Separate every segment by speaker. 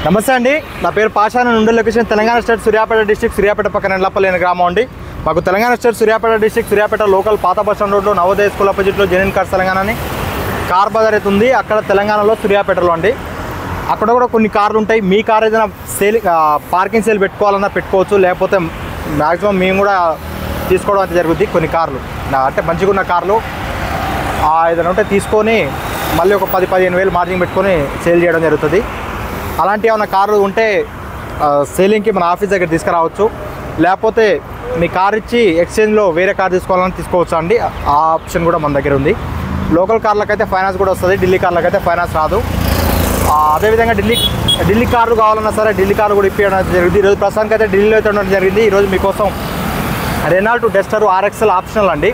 Speaker 1: నమస్తే అండి, నా పేరు పాషా. నేను ఉండే location Telangana state Suryapet district, Suryapet పక్కన ఎండ్లపల్లి అనే గ్రామం అండి. మాకు Telangana state Suryapet district, Suryapet local పాత బస్ స్టాండ్ రోడ్లో నవోదయ స్కూల్ అపోజిట్లో జెన్యున్ కార్స్ తెలంగాణ అని కార్ బజార్ అయితే ఉంది. అక్కడ తెలంగాణలో సూర్యాపేటలో అండి. అక్కడ కూడా కొన్ని కార్లు ఉంటాయి. మీ కార్ ఏదైనా సేల్ పార్కింగ్ సేల్ పెట్టుకోవాలన్నా పెట్టుకోవచ్చు, లేకపోతే మ్యాక్సిమం మేము కూడా తీసుకోవడం అయితే జరుగుద్ది. కొన్ని కార్లు అంటే మంచిగా ఉన్న కార్లు ఏదైనా ఉంటే తీసుకొని మళ్ళీ ఒక 10-15 వేలు మార్జిన్ పెట్టుకొని సేల్ చేయడం జరుగుతుంది. అలాంటి ఏమైనా కార్లు ఉంటే సేలింగ్కి మన ఆఫీస్ దగ్గర తీసుకురావచ్చు, లేకపోతే మీ కార్ ఇచ్చి ఎక్స్చేంజ్లో వేరే కార్ తీసుకోవాలని తీసుకోవచ్చు అండి. ఆ ఆప్షన్ కూడా మన దగ్గర ఉంది. లోకల్ కార్లకైతే ఫైనాన్స్ కూడా వస్తుంది, ఢిల్లీ కార్లకైతే ఫైనాన్స్ రాదు. అదేవిధంగా ఢిల్లీ కార్లు కావాలన్నా సరే ఢిల్లీ కార్లు కూడా ఇప్పించడం జరిగింది. ఈరోజు ప్రస్తుతానికి అయితే ఢిల్లీలో అయితే ఉండడం జరిగింది. ఈరోజు మీకోసం రెనాల్ట్ డస్టర్ RXL ఆప్షనల్ అండి.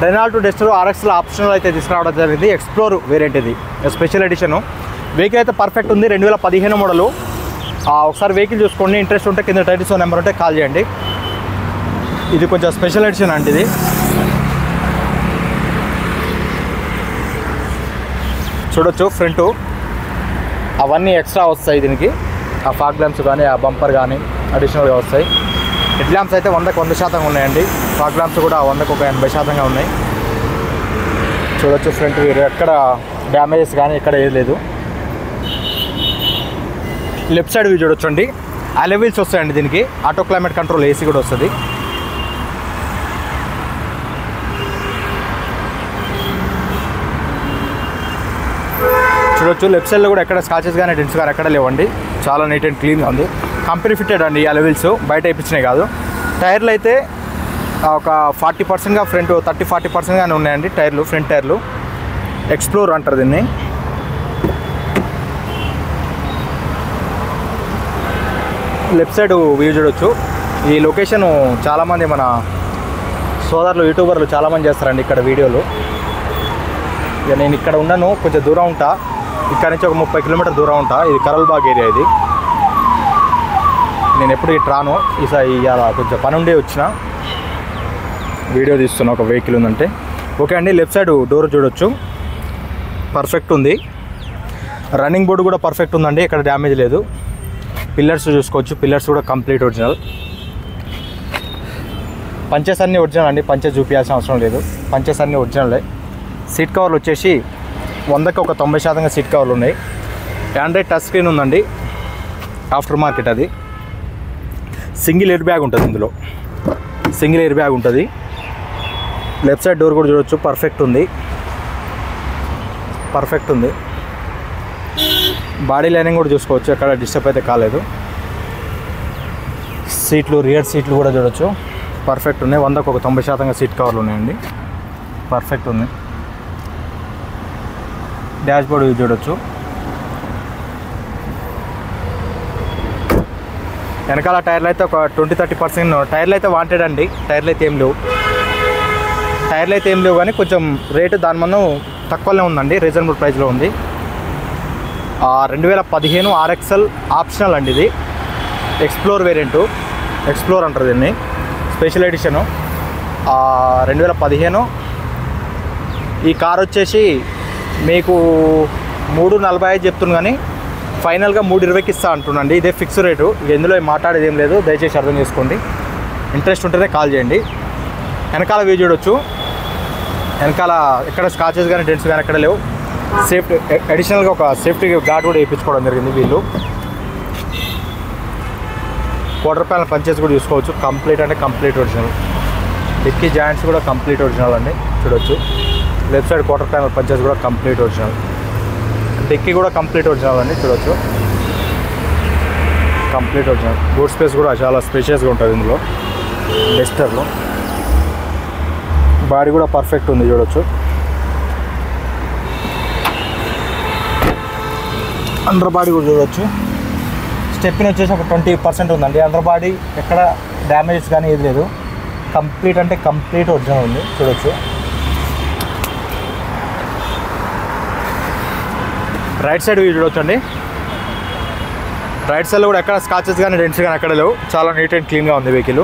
Speaker 1: రెనాల్ట్ డస్టర్ RXL ఆప్షనల్ అయితే తీసుకురావడం జరిగింది. ఎక్స్ప్లోర్ వేరియంట్ ఇది, స్పెషల్ ఎడిషను. వెహికల్ అయితే పర్ఫెక్ట్ ఉంది, 2015 మోడలు. ఒకసారి వెహికల్ చూసుకోండి. ఇంట్రెస్ట్ ఉంటే కింద టైటిల్స్ నెంబర్ ఉంటే కాల్ చేయండి. ఇది కొంచెం స్పెషల్ ఎడిషన్ అండి. ఇది చూడొచ్చు, ఫ్రంట్ అవన్నీ ఎక్స్ట్రా వస్తాయి దీనికి. ఆ ఫాగ్ ల్యాంప్స్ కానీ ఆ బంపర్ కానీ అడిషనల్గా వస్తాయి. హెడ్ ల్యాంప్స్ అయితే 100% ఉన్నాయండి. ఫాగ్ ల్యాంప్స్ కూడా 180% ఉన్నాయి. చూడొచ్చు, ఫ్రంట్ ఎక్కడ డ్యామేజెస్ కానీ ఎక్కడ ఏది లేదు. లెఫ్ట్ సైడ్ వ్యూ చూడొచ్చు అండి. అలై వీల్స్ వస్తాయండి దీనికి. ఆటో క్లైమేట్ కంట్రోల్ AC కూడా వస్తుంది. చూడొచ్చు, లెఫ్ట్ సైడ్లో కూడా ఎక్కడ స్కాచెస్ కానీ డెంట్స్ కానీ ఎక్కడ లేవండి. చాలా నీట్ అండ్ క్లీన్గా ఉంది. కంపెనీ ఫిట్టెడ్ అండి. అలై వీల్స్ బయట వేయించినాయి కాదు. టైర్లు అయితే ఒక 40%గా ఫ్రంట్, 30-40% గానే ఉన్నాయండి టైర్లు, ఫ్రంట్ టైర్లు. ఎక్స్ప్లోర్ అంటారు దీన్ని. లెఫ్ట్ సైడ్ వ్యూ చూడొచ్చు. ఈ లొకేషన్ చాలామంది మన సోదరులు యూట్యూబర్లు చాలామంది చేస్తారండి ఇక్కడ వీడియోలు. ఇక నేను ఇక్కడ ఉన్నాను, కొంచెం దూరం ఉంటా. ఇక్కడ నుంచి ఒక 30 కిలోమీటర్ దూరం ఉంటా. ఇది కరల్బాగ్ ఏరియా. ఇది నేను ఎప్పుడు ఇటు రాను. ఈసారి ఇలా కొంచెం పని ఉండే వచ్చిన వీడియో తీస్తున్నా. ఒక వెహికల్ ఉందంటే ఓకే అండి. లెఫ్ట్ సైడ్ డోర్ చూడొచ్చు, పర్ఫెక్ట్ ఉంది. రన్నింగ్ బోర్డు కూడా పర్ఫెక్ట్ ఉందండి, ఎక్కడ డ్యామేజ్ లేదు. పిల్లర్స్ చూసుకోవచ్చు, పిల్లర్స్ కూడా కంప్లీట్ ఒరిజినల్. పంచెస్ అన్నీ ఒరిజినల్ అండి, పంచెస్ చూపించాల్సిన అవసరం లేదు. పంచెస్ అన్నీ ఒరిజినలే. సీట్ కవర్లు వచ్చేసి 100కి ఒక 90% సీట్ కవర్లు ఉన్నాయి. ఆండ్రాయిడ్ టచ్ స్క్రీన్ ఉందండి, ఆఫ్టర్ మార్కెట్. అది సింగిల్ ఎయిర్ బ్యాగ్ ఉంటుంది ఇందులో, సింగిల్ ఎయిర్ బ్యాగ్ ఉంటుంది. లెఫ్ట్ సైడ్ డోర్ కూడా చూడొచ్చు, పర్ఫెక్ట్ ఉంది, పర్ఫెక్ట్ ఉంది. బాడీ లైనింగ్ కూడా చూసుకోవచ్చు, ఎక్కడ డిస్టర్బ్ అయితే కాలేదు. సీట్లు, రియర్ సీట్లు కూడా చూడొచ్చు, పర్ఫెక్ట్ ఉన్నాయి. 100కి ఒక 90% సీట్ కవర్లు ఉన్నాయండి, పర్ఫెక్ట్ ఉంది. డాష్ బోర్డ్ చూడొచ్చు. వెనకాల టైర్లు అయితే ఒక 20-30% టైర్లు అయితే వాంటెడ్ అండి. టైర్లు అయితే ఏం లేవు, టైర్లు అయితే ఏం లేవు కానీ కొంచెం రేటు దాని మనం తక్కువనే ఉందండి, రీజనబుల్ ప్రైస్లో ఉంది. 2015 RXL ఆప్షనల్ అండి. ఇది ఎక్స్ప్లోర్ వేరియంటు, ఎక్స్ప్లోర్ అంటారు దీన్ని, స్పెషల్ ఎడిషను. 2015. ఈ కార్ వచ్చేసి మీకు 345 చెప్తున్నాను కానీ ఫైనల్గా 320కి ఇస్తా అంటున్నాండి. ఇదే ఫిక్స్ రేటు. ఎందులో మాట్లాడేది ఏం లేదు, దయచేసి అర్థం చేసుకోండి. ఇంట్రెస్ట్ ఉంటేనే కాల్ చేయండి. వెనకాల వ్యూ చూడొచ్చు. వెనకాల ఎక్కడ స్కాచెస్ కానీ డెంట్స్ కానీ ఎక్కడ లేవు. సేఫ్టీ అడిషనల్గా ఒక సేఫ్టీ గార్డ్ కూడా వేయించుకోవడం జరిగింది వీళ్ళు. క్వార్టర్ ప్యానల్ పంచెస్ కూడా చూసుకోవచ్చు, కంప్లీట్ అంటే కంప్లీట్ ఒరిజినల్. డిక్కీ జాయింట్స్ కూడా కంప్లీట్ ఒరిజినల్ అండి, చూడొచ్చు. Left side quarter panel punches కూడా కంప్లీట్ ఒరిజినల్. డిక్కీ కూడా కంప్లీట్ ఒరిజినల్ అండి, చూడొచ్చు, కంప్లీట్ ఒరిజినల్. బూట్ స్పేస్ కూడా చాలా స్పేషియస్గా ఉంటుంది ఇందులో, డస్టర్లో. బాడీ కూడా పర్ఫెక్ట్ ఉంది, చూడొచ్చు. అండర్ బాడీ కూడా చూడొచ్చు. స్టెప్ని వచ్చేసి ఒక 20% ఉందండి. అండర్ బాడీ ఎక్కడ డ్యామేజెస్ కానీ ఏది లేదు, కంప్లీట్ అంటే కంప్లీట్ ఒరిజినల్ ఉంది, చూడొచ్చు. రైట్ సైడ్ వ్యూ చూడొచ్చు అండి. రైట్ సైడ్లో కూడా ఎక్కడ స్కాచెస్ కానీ డెంట్స్ కానీ ఎక్కడ లేవు, చాలా నీట్ అండ్ క్లీన్గా ఉంది వెహికల్.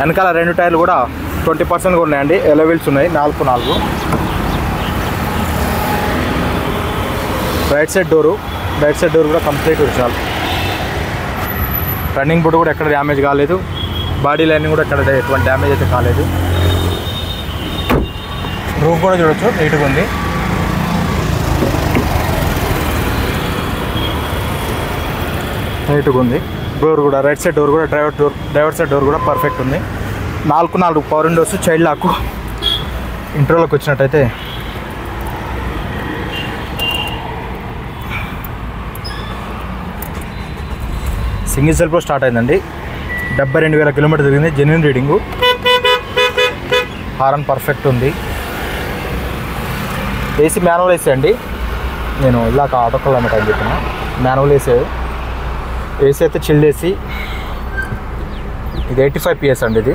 Speaker 1: వెనకాల 2 టైర్లు కూడా 20% ఉన్నాయండి, అలై వీల్స్ ఉన్నాయి, 4x4. Right side door right side door కూడా కంప్లీట్ ఒరిజినల్. రన్నింగ్ బోర్డు కూడా ఎక్కడ డ్యామేజ్ కాలేదు. బాడీ లైనింగ్ కూడా ఎక్కడ ఎటువంటి డ్యామేజ్ అయితే కాలేదు. రూఫ్ కూడా చూడొచ్చు నీట్గా ఉంది. నీట్గా ఉంది. డోర్ కూడా రైట్ సైడ్ డోర్ కూడా డ్రైవర్ సైడ్ డోర్ కూడా పర్ఫెక్ట్ ఉంది. 4 పవర్ విండోస్, చైల్డ్ లాక్. ఇంట్రోలోకి వచ్చినట్టయితే సింగిల్ సెల్ఫ్లో స్టార్ట్ అయిందండి. 72,000 కిలోమీటర్ తిరిగింది. Genuine reading. హారన్ పర్ఫెక్ట్ ఉంది. ఏసీ మాన్యువల్ ఏసీ అండి. నేను ఇలాగ ఆటో కిలోమీటర్ అని చెప్పిన మాన్యువల్ ఏసీ. ఏసీ అయితే చిల్డ్ ఏసీ. ఇది 85 PS అండి. ఇది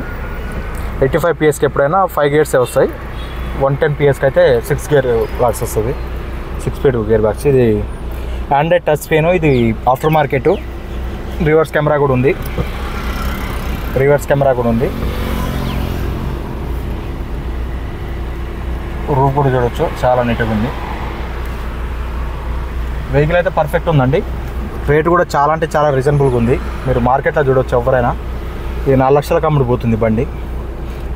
Speaker 1: 85 PSకి ఎప్పుడైనా 5 గేర్సే వస్తాయి. 110 PSకి అయితే 6 గేర్ బాక్స్ వస్తుంది. 6 స్పీడ్ గేర్ బాక్స్. ఇది ఆండ్రాయిడ్ టచ్ స్క్రీన్. ఇది ఆఫ్టర్ మార్కెట్. రివర్స్ కెమెరా కూడా ఉంది. రూఫ్ కూడా చూడొచ్చు, చాలా నీట్గా ఉంది. వెహికల్ అయితే పర్ఫెక్ట్ ఉందండి. రేట్ కూడా చాలా అంటే చాలా రీజనబుల్గా ఉంది. మీరు మార్కెట్లో చూడొచ్చు ఎవరైనా. ఇది 4 లక్షలకు అమ్ముడుపోతుంది బండి.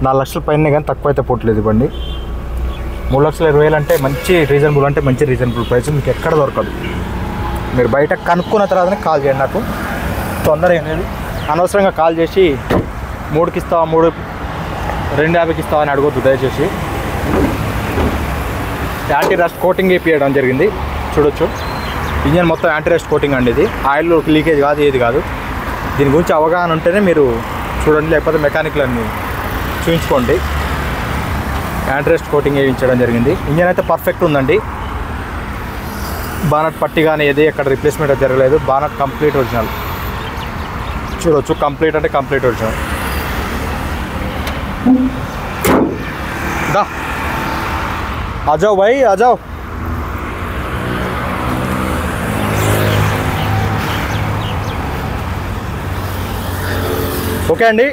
Speaker 1: 4 లక్షల పైన కానీ తక్కువ అయితే పోవట్లేదు బండి. 3,20,000 అంటే మంచి రీజనబుల్, అంటే మంచి రీజనబుల్ ప్రైస్ మీకు ఎక్కడ దొరకదు. మీరు బయట కనుక్కున్న తర్వాతనే కాల్ చేయండి నాకు. తొందరగా ఏంటంటే అనవసరంగా కాల్ చేసి 3కి ఇస్తావా, 250కి ఇస్తావా అని అడగొద్దు దయచేసి. యాంటీ రస్ట్ కోటింగ్ వేయించడం జరిగింది. చూడొచ్చు ఇంజన్ మొత్తం యాంటీ రస్ట్ కోటింగ్ అండి. ఇది ఆయిల్ లీకేజ్ కాదు, ఏది కాదు. దీని గురించి అవగాహన ఉంటేనే మీరు చూడండి, లేకపోతే మెకానిక్లన్నీ చూపించుకోండి. యాంటీ రస్ట్ కోటింగ్ వేయించడం జరిగింది. ఇంజన్ అయితే పర్ఫెక్ట్ ఉందండి. బానట్ పట్టి కానీ ఏది ఎక్కడ రిప్లేస్మెంట్ జరగలేదు. Bonnet complete original. చూడొచ్చు కంప్లీట్ అంటే కంప్లీట్ ఒరిజినల్. దా ఆజావ్ భాయ్ ఆజావ్. ఓకే అండి.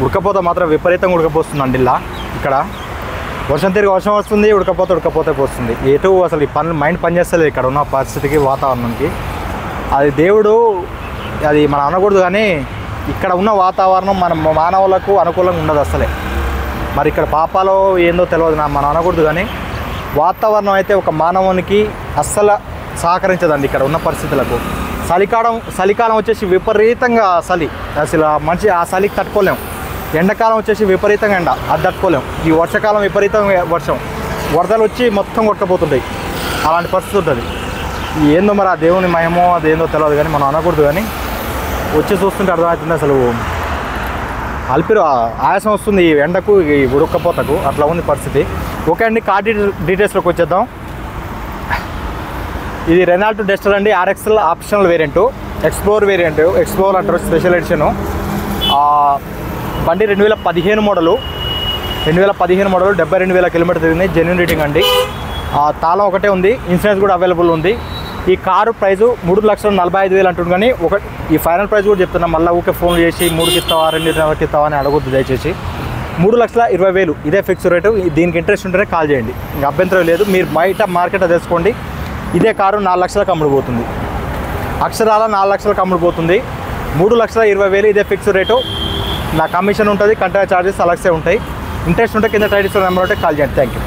Speaker 1: ఉడకపోతే మాత్రం విపరీతంగా ఉడకపోతుందండి. ఇలా ఇక్కడ వర్షం తిరిగి వర్షం వస్తుంది, ఉడకపోతే పోస్తుంది. ఎటు అసలు ఈ మైండ్ పనిచేస్తలేదు ఇక్కడ ఉన్న పరిస్థితికి, వాతావరణానికి. అది దేవుడు, అది మనం అనకూడదు, కానీ ఇక్కడ ఉన్న వాతావరణం మన మానవులకు అనుకూలంగా ఉండదు అసలే. మరి ఇక్కడ పాపాలో ఏందో తెలియదు, మనం అనకూడదు, కానీ వాతావరణం అయితే ఒక మానవునికి అస్సలు సహకరించదండి ఇక్కడ ఉన్న పరిస్థితులకు. చలికాలం వచ్చేసి విపరీతంగా చలి, అసలు మంచి ఆ చలికి తట్టుకోలేం. ఎండాకాలం వచ్చేసి విపరీతంగా ఎండ, అది తట్టుకోలేం. ఈ వర్షాకాలం విపరీతంగా వర్షం, వరదలు వచ్చి మొత్తం కొట్టుకుపోతుంటాయి. అలాంటి పరిస్థితి ఉంటుంది. ఏందో మరి ఆ దేవుని మహిమో అదేందో తెలియదు, కానీ మనం అనకూడదు, కానీ వచ్చి చూస్తుంటే అర్థమవుతుంది. అసలు ఆయాసం వస్తుంది ఈ ఎండకు, ఈ ఉడకపోతకు. అట్లా ఉంది పరిస్థితి. ఓకే అండి, కార్ డీటెయిల్స్లోకి వచ్చేద్దాం. ఇది రెనాల్ట్ డస్టర్ అండి. RXL optional variant, explore variant, explore అంటారు, స్పెషల్ ఎడిషను. బండి 2015 మోడలు. 72,000 కిలోమీటర్ తిరిగింది. జెన్యూన్ రీడింగ్ అండి. తాళం ఒకటే ఉంది. ఇన్సూరెన్స్ కూడా అవైలబుల్ ఉంది. ఈ కారు ప్రైజు 3,45,000 అంటుంది, కానీ ఈ ఫైనల్ ప్రైస్ కూడా చెప్తున్నా. మళ్ళీ ఊకే ఫోన్ చేసి 3కి ఇస్తావా 2,50,000 ఇస్తావా అని అడగొద్దు దయచేసి. 3,20,000 ఇదే ఫిక్స్ రేటు. దీనికి ఇంట్రెస్ట్ ఉంటేనే కాల్ చేయండి, ఇంకా అభ్యంతరం లేదు. మీరు బయట మార్కెట్లో తెలుసుకోండి. ఇదే కారు 4 లక్షలకు అమ్ముడుపోతుంది. అక్షరాల 4 లక్షలకు అమ్ముడుపోతుంది. 3,20,000 ఇదే ఫిక్స్ రేటు. నా కమిషన్ ఉంటుంది, కంటైనర్ ఛార్జెస్ అలాగే ఉంటాయి. ఇంట్రెస్ట్ ఉంటే కింద టైటిల్స్ నెంబర్ ఉంటే కాల్ చేయండి. Thank you.